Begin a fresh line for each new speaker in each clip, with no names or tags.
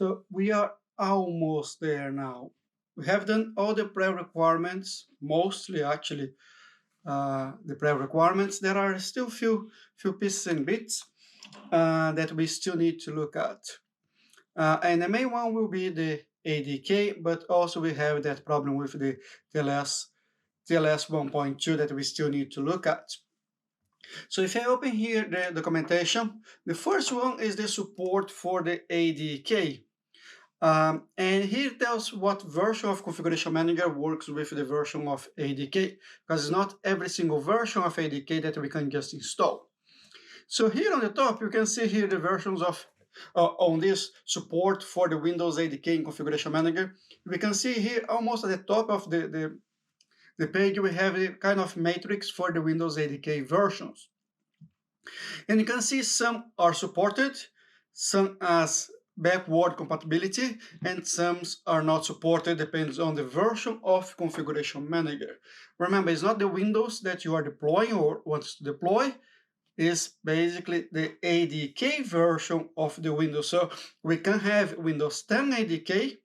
So we are almost there now. We have done all the pre-requirements, mostly actually the pre-requirements. There are still few pieces and bits that we still need to look at. And the main one will be the ADK, but also we have that problem with the TLS 1.2 that we still need to look at. So if I open here the documentation, the first one is the support for the ADK. And here it tells what version of Configuration Manager works with the version of ADK, because it's not every single version of ADK that we can just install. So here on the top, you can see here the versions of on this support for the Windows ADK in Configuration Manager. We can see here almost at the top of the page, we have a kind of matrix for the Windows ADK versions. And you can see some are supported, some as backward compatibility, and some are not supported, depends on the version of Configuration Manager. Remember, it's not the Windows that you are deploying or want to deploy, is basically the ADK version of the Windows. So we can have Windows 10 ADK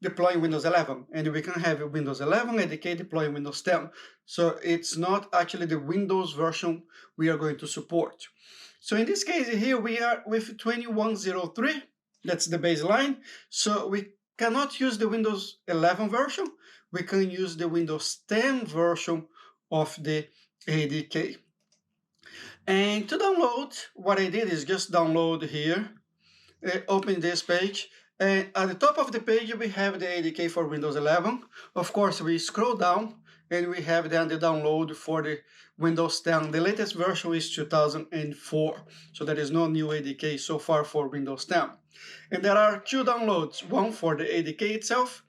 deploying Windows 11, and we can have Windows 11 ADK deploying Windows 10. So it's not actually the Windows version we are going to support. So in this case here, we are with 2103, that's the baseline. So we cannot use the Windows 11 version, we can use the Windows 10 version of the ADK. And to download, what I did is just download here, open this page, and at the top of the page we have the ADK for Windows 11. Of course, we scroll down and we have then the download for the Windows 10. The latest version is 2004, so there is no new ADK so far for Windows 10. And there are two downloads, one for the ADK itself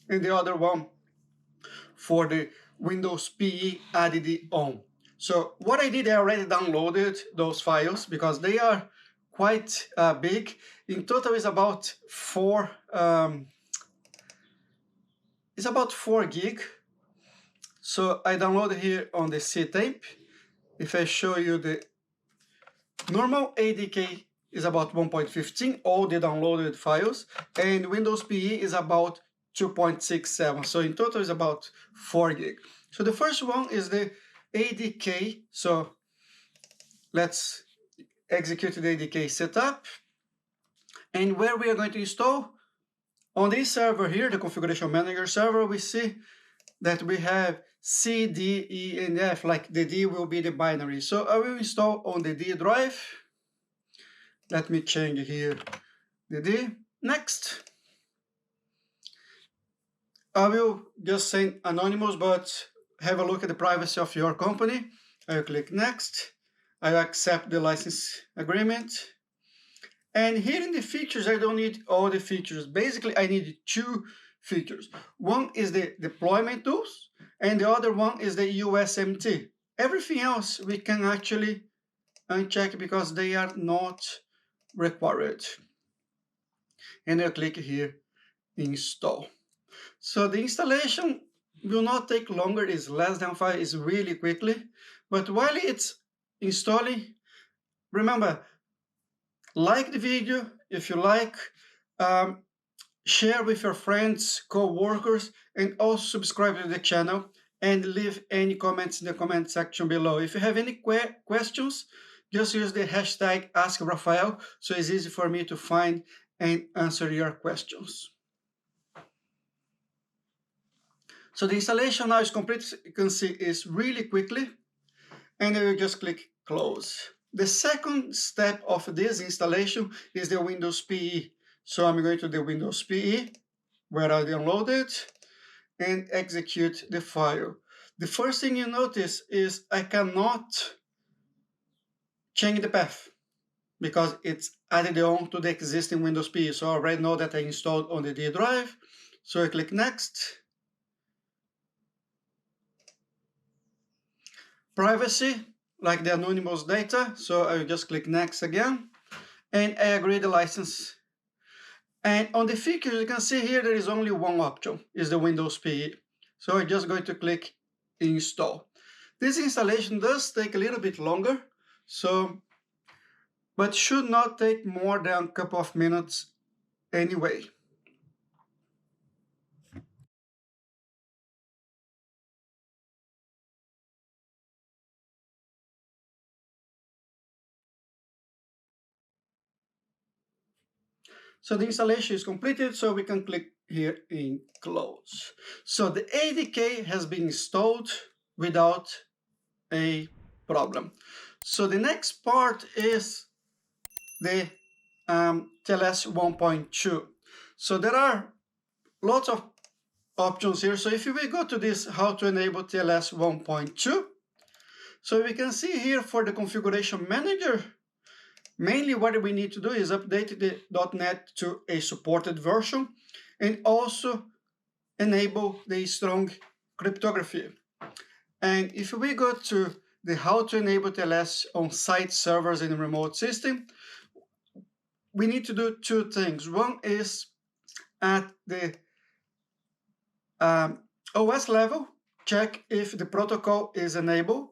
and the other one for the Windows PE added on. So what I did, I already downloaded those files because they are quite big. In total, is about 4 gig. So I downloaded here on the C tape. If I show you the normal ADK is about 1.15, all the downloaded files, and Windows PE is about 2.67. So in total is about 4 gig. So the first one is the ADK. So let's execute the ADK setup. And where we are going to install, on this server here, the Configuration Manager server, we see that we have C, D, E, and F, like the D will be the binary. So I will install on the D drive. Let me change here the D. Next. I will just say anonymous, but have a look at the privacy of your company. I will click next. I accept the license agreement. And here in the features, I don't need all the features. Basically, I need 2 features. One is the deployment tools, and the other one is the USMT. Everything else we can actually uncheck because they are not required. And I'll click here, install. So the installation will not take longer, it's less than 5, it's really quickly. But while it's installing, remember, like the video if you like, share with your friends, co-workers, and also subscribe to the channel and leave any comments in the comment section below. If you have any questions, just use the hashtag #AskRaphael, so it's easy for me to find and answer your questions. So the installation now is complete. You can see it's really quickly, and I will just click close. The second step of this installation is the Windows PE. So I'm going to the Windows PE, where I download it, and execute the file. The first thing you notice is I cannot change the path because it's added on to the existing Windows PE. So I already know that I installed on the D drive. So I click next. Privacy, like the anonymous data. So I will just click next again. And I agree the license. And on the features, you can see here there is only one option, is the Windows PE. So I'm just going to click install. This installation does take a little bit longer, but should not take more than a couple of minutes anyway. So the installation is completed, so we can click here in close. So the ADK has been installed without a problem. So the next part is the TLS 1.2. So there are lots of options here. So if we go to this, how to enable TLS 1.2, so we can see here for the configuration manager, mainly what we need to do is update the .NET to a supported version and also enable the strong cryptography. And if we go to the how to enable TLS on site servers in a remote system, we need to do two things. One is at the OS level, check if the protocol is enabled,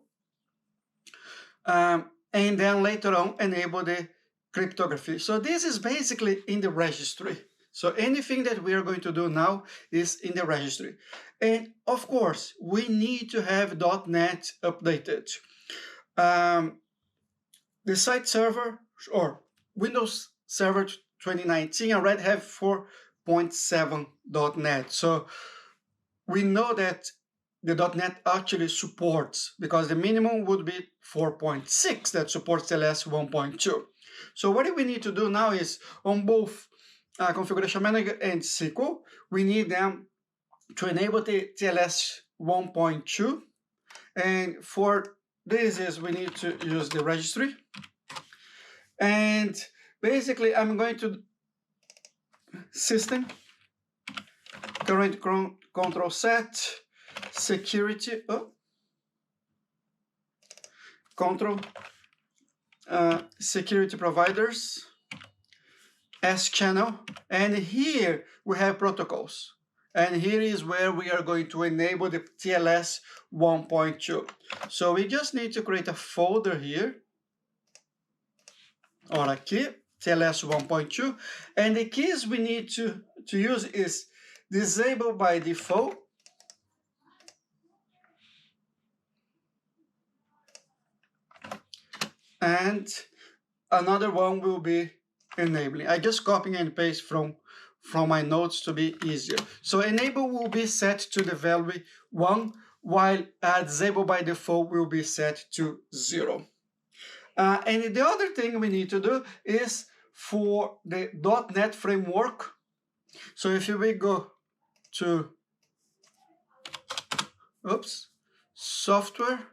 and then later on enable the cryptography. So this is basically in the registry. So anything that we are going to do now is in the registry. And of course, we need to have .NET updated. The site server or Windows Server 2019 already have 4.7 .NET. So we know that the .NET actually supports, because the minimum would be 4.6 that supports TLS 1.2. So what we need to do now is on both Configuration Manager and SQL, we need them to enable the TLS 1.2. And for this is we need to use the registry. And basically I'm going to system, current control set, security, control, security providers, S channel, and here we have protocols. And here is where we are going to enable the TLS 1.2. So we just need to create a folder here, or a key, TLS 1.2, and the keys we need to use is disable by default, and another one will be enabling. I just copy and paste from my notes to be easier. So enable will be set to the value 1, while disable by default will be set to 0. And the other thing we need to do is for the .NET framework. So if we go to software,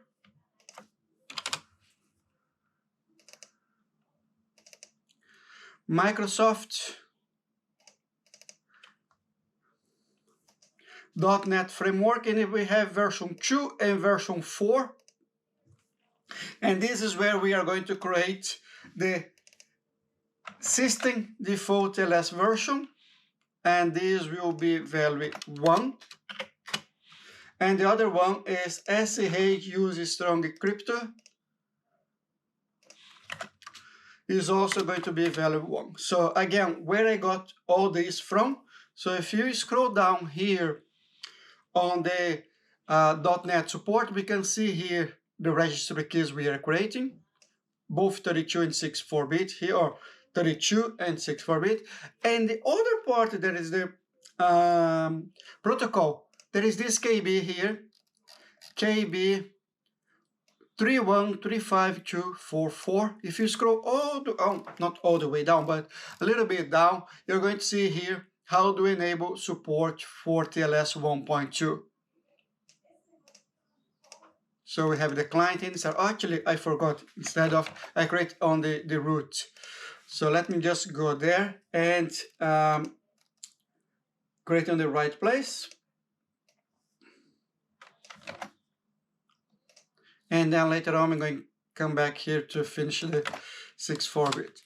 Microsoft .NET framework, and we have version 2 and version 4. And this is where we are going to create the system default TLS version, and this will be value 1. And the other one is SCH use strong crypto, is also going to be value 1. So again, where I got all this from, so if you scroll down here on the .NET support, we can see here the registry keys we are creating, both 32 and 64-bit here, or 32 and 64-bit. And the other part that is the protocol, there is this KB here, KB 3135244. If you scroll not all the way down, but a little bit down, you're going to see here how to enable support for TLS 1.2. So we have the client inside. Actually, I forgot. Instead of I create on the root. So let me just go there and create on the right place. And then later on, I'm going to come back here to finish the 64-bit.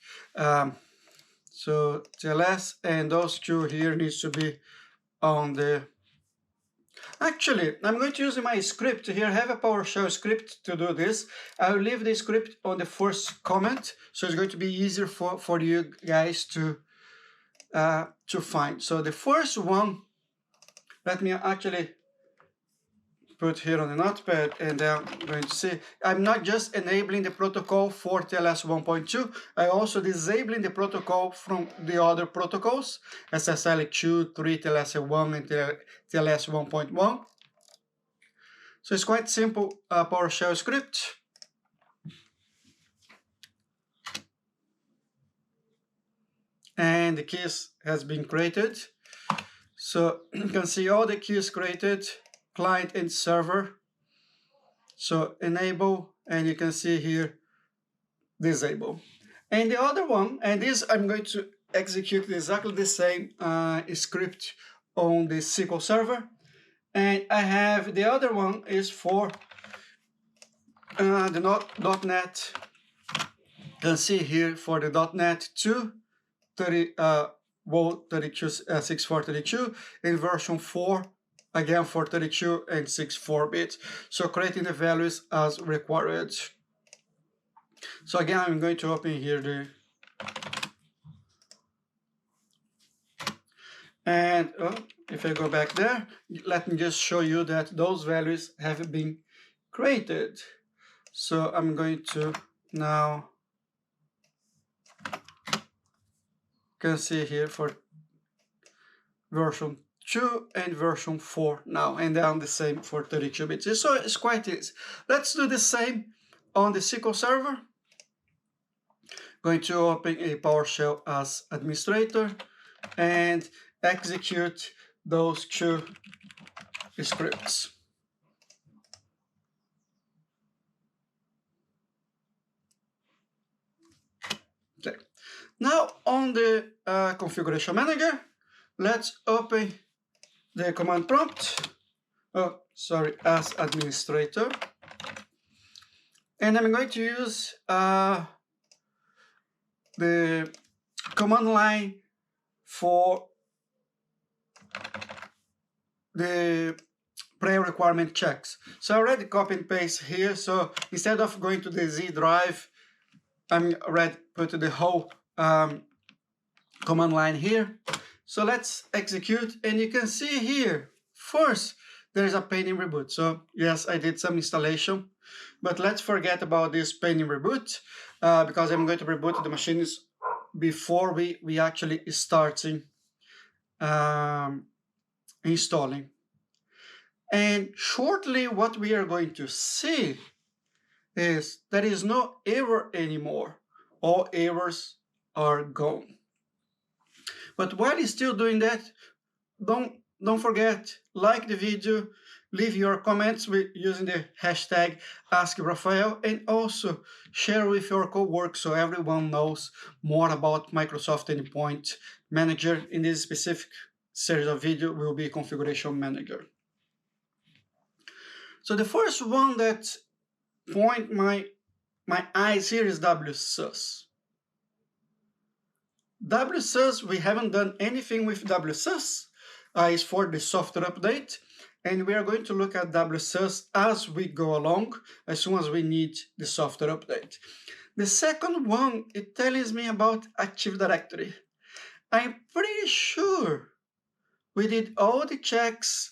So TLS and those two here needs to be on the... Actually, I'm going to use my script here. I have a PowerShell script to do this. I'll leave the script on the first comment, so it's going to be easier for you guys to to find. So the first one, let me actually put here on the notepad, and I'm going to see, I'm not just enabling the protocol for TLS 1.2, I also disabling the protocol from the other protocols, SSL 2, 3, TLS 1, and TLS 1.1. So it's quite simple PowerShell script. And the keys has been created. So you can see all the keys created, client and server. So enable, and you can see here, disable. And the other one, and this I'm going to execute exactly the same script on the SQL Server. And I have the other one is for the .NET. You can see here for the .NET 2, 6432 in version 4, again for 32 and 64-bit. So creating the values as required. So again, I'm going to open here the, and if I go back there, let me just show you that those values have been created. So I'm going to now, can see here for version 2 and version 4 now, and then the same for 32 bits. So it's quite easy. Let's do the same on the SQL Server. Going to open a PowerShell as administrator and execute those two scripts. Okay. Now on the Configuration Manager, let's open the command prompt. Oh, sorry, as administrator. And I'm going to use the command line for the pre-requirement checks. So I already copy and paste here. So instead of going to the Z drive, I'm already put the whole command line here. So let's execute, and you can see here, first, there's a pending reboot. So yes, I did some installation, but let's forget about this pending reboot because I'm going to reboot the machines before we actually starting installing. And shortly, what we are going to see is there is no error anymore. All errors are gone. But while you're still doing that, don't forget, like the video, leave your comments using the hashtag #AskRaphael, and also share with your coworkers so everyone knows more about Microsoft Endpoint Manager. In this specific series of video will be Configuration Manager. So the first one that point my eyes here is WSUS. WSUS, we haven't done anything with WSUS. Is for the software update, and we are going to look at WSUS as we go along, as soon as we need the software update. The second one, it tells me about Active Directory. I'm pretty sure we did all the checks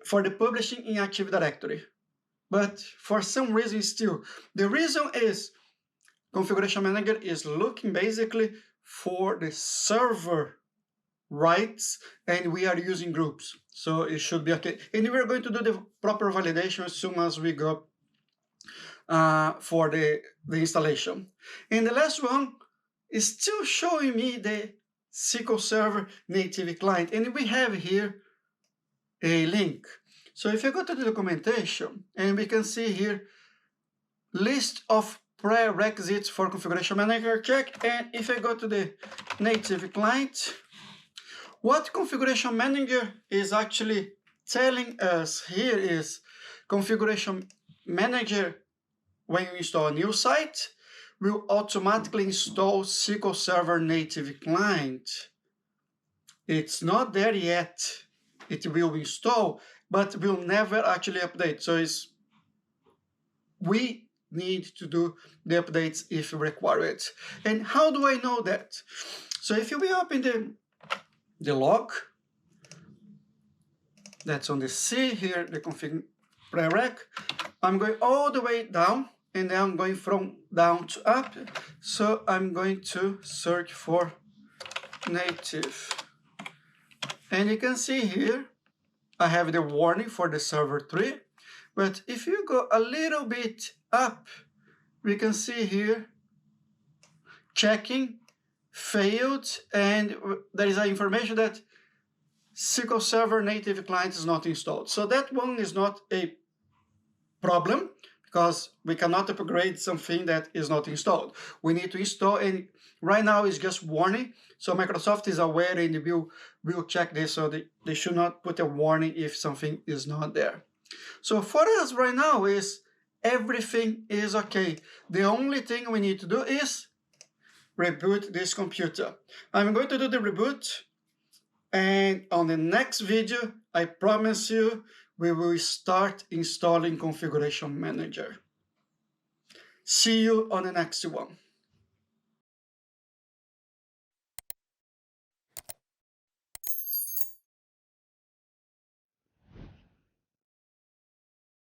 for the publishing in Active Directory, but for some reason still. The reason is Configuration Manager is looking basically for the server rights, and we are using groups, so it should be okay. And we're going to do the proper validation as soon as we go for the installation. And the last one is still showing me the SQL Server native client, and we have here a link. So if you go to the documentation, and we can see here list of prerequisites for Configuration Manager check, and if I go to the native client, what Configuration Manager is actually telling us here is Configuration Manager, when you install a new site, will automatically install SQL Server native client. It's not there yet. It will install, but will never actually update. So we need to do the updates if required. And how do I know that? So if you will open the log. That's on the C here, the config prereq. I'm going all the way down, and then I'm going from down to up. So I'm going to search for native. And you can see here, I have the warning for the server 3. But if you go a little bit up, we can see here, checking, failed, and there is information that SQL Server native client is not installed. So that one is not a problem, because we cannot upgrade something that is not installed. We need to install, and right now it's just warning. So Microsoft is aware and will check this, so they should not put a warning if something is not there. So for us right now is everything is okay. The only thing we need to do is reboot this computer. I'm going to do the reboot, and on the next video, I promise you, we will start installing Configuration Manager. See you on the next one.